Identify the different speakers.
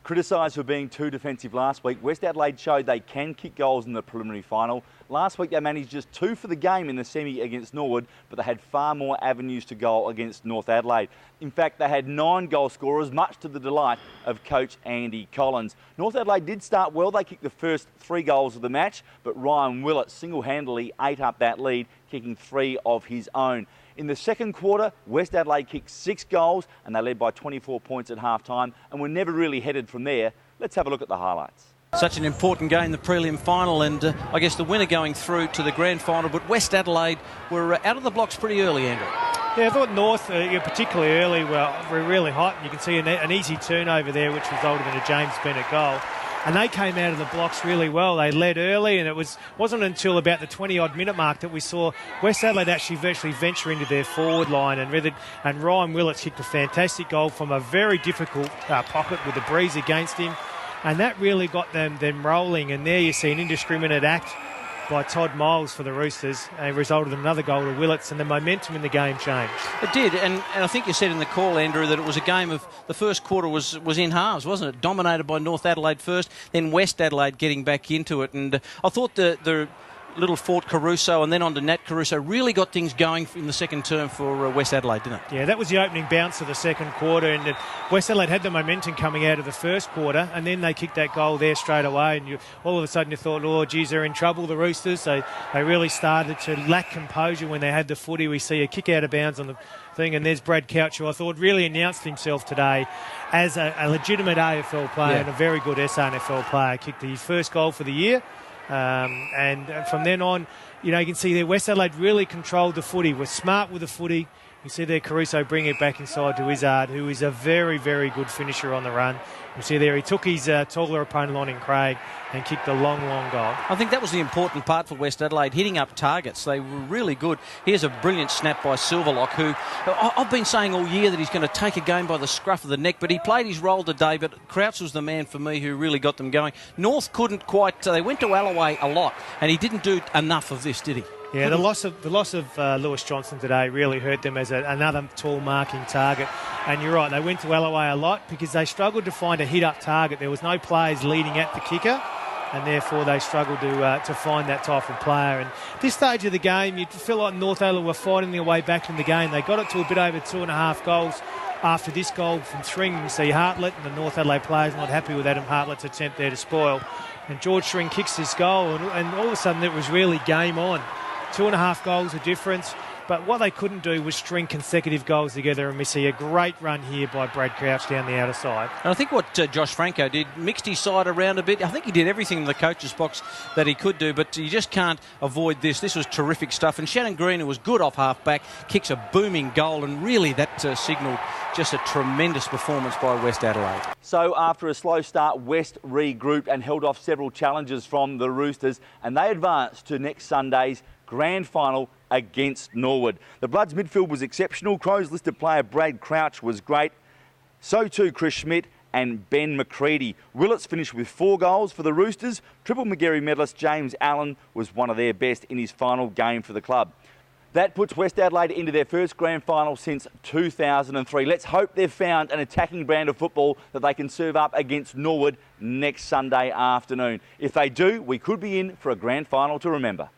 Speaker 1: Criticised for being too defensive last week, West Adelaide showed they can kick goals in the preliminary final. Last week they managed just 2 for the game in the semi against Norwood, but they had far more avenues to goal against North Adelaide. In fact, they had 9 goal scorers, much to the delight of coach Andy Collins. North Adelaide did start well. They kicked the first 3 goals of the match, but Ryan Willett single-handedly ate up that lead, kicking 3 of his own. In the second quarter, West Adelaide kicked 6 goals and they led by 24 points at half-time and were never really headed from there. Let's have a look at the highlights.
Speaker 2: Such an important game, the prelim final, and I guess the winner going through to the grand final. But West Adelaide were out of the blocks pretty early, Andrew.
Speaker 3: Yeah, I thought North, particularly early, were really hot. You can see an easy turnover there, which resulted in a James Bennett goal. And they came out of the blocks really well. They led early, and it wasn't until about the 20-odd minute mark that we saw West Adelaide actually virtually venture into their forward line. And Ryan Willett kicked a fantastic goal from a very difficult pocket with the breeze against him. And that really got them rolling. And there you see an indiscriminate act by Todd Miles for the Roosters, and it resulted in another goal to Willets, and the momentum in the game changed.
Speaker 2: It did, and I think you said in the call, Andrew, that it was a game of the first quarter was in halves, wasn't it? Dominated by North Adelaide first, then West Adelaide getting back into it, and I thought the little Fort Caruso and then on to Nat Caruso really got things going in the second term for West Adelaide, didn't it?
Speaker 3: Yeah, that was the opening bounce of the second quarter, and West Adelaide had the momentum coming out of the first quarter, and then they kicked that goal there straight away, and all of a sudden you thought, oh, geez, they're in trouble, the Roosters. They really started to lack composure when they had the footy. We see a kick out of bounds on the thing, and there's Brad Couch, who I thought really announced himself today as a legitimate AFL player and a very good SANFL player. Kicked his first goal for the year. And from then on, you can see there West Adelaide really controlled the footy, were smart with the footy. You see there Caruso bring it back inside to Izzard, who is a very, very good finisher on the run. You see there he took his taller opponent on in Craig and kicked a long, long goal.
Speaker 2: I think that was the important part for West Adelaide, hitting up targets. They were really good. Here's a brilliant snap by Silverlock, who I've been saying all year that he's going to take a game by the scruff of the neck, but he played his role today, but Crouch was the man for me who really got them going. North couldn't quite, they went to Alloway a lot, and he didn't do enough of this, did he?
Speaker 3: Yeah, the loss of Lewis Johnson today really hurt them as another tall marking target. And you're right, they went to Alloway a lot because they struggled to find a hit-up target. There was no players leading at the kicker, and therefore they struggled to find that type of player. And this stage of the game, you feel like North Adelaide were fighting their way back in the game. They got it to a bit over 2.5 goals after this goal from String. You see Hartlett and the North Adelaide players not happy with Adam Hartlett's attempt there to spoil. And George String kicks his goal, and all of a sudden it was really game on. 2.5 goals a difference, but what they couldn't do was string consecutive goals together, and we see a great run here by Brad Crouch down the outer side.
Speaker 2: And I think what Josh Franco did, mixed his side around a bit. I think he did everything in the coach's box that he could do, but you just can't avoid this. This was terrific stuff, and Shannon Green, who was good off half-back, kicks a booming goal, and really that signalled just a tremendous performance by West Adelaide.
Speaker 1: So after a slow start, West regrouped and held off several challenges from the Roosters, and they advanced to next Sunday's grand final against Norwood. The Bloods' midfield was exceptional. Crows listed player Brad Crouch was great. So too Chris Schmidt and Ben McCready. Willets finished with 4 goals for the Roosters. Triple Magarey medalist James Allen was one of their best in his final game for the club. That puts West Adelaide into their first grand final since 2003. Let's hope they've found an attacking brand of football that they can serve up against Norwood next Sunday afternoon. If they do, we could be in for a grand final to remember.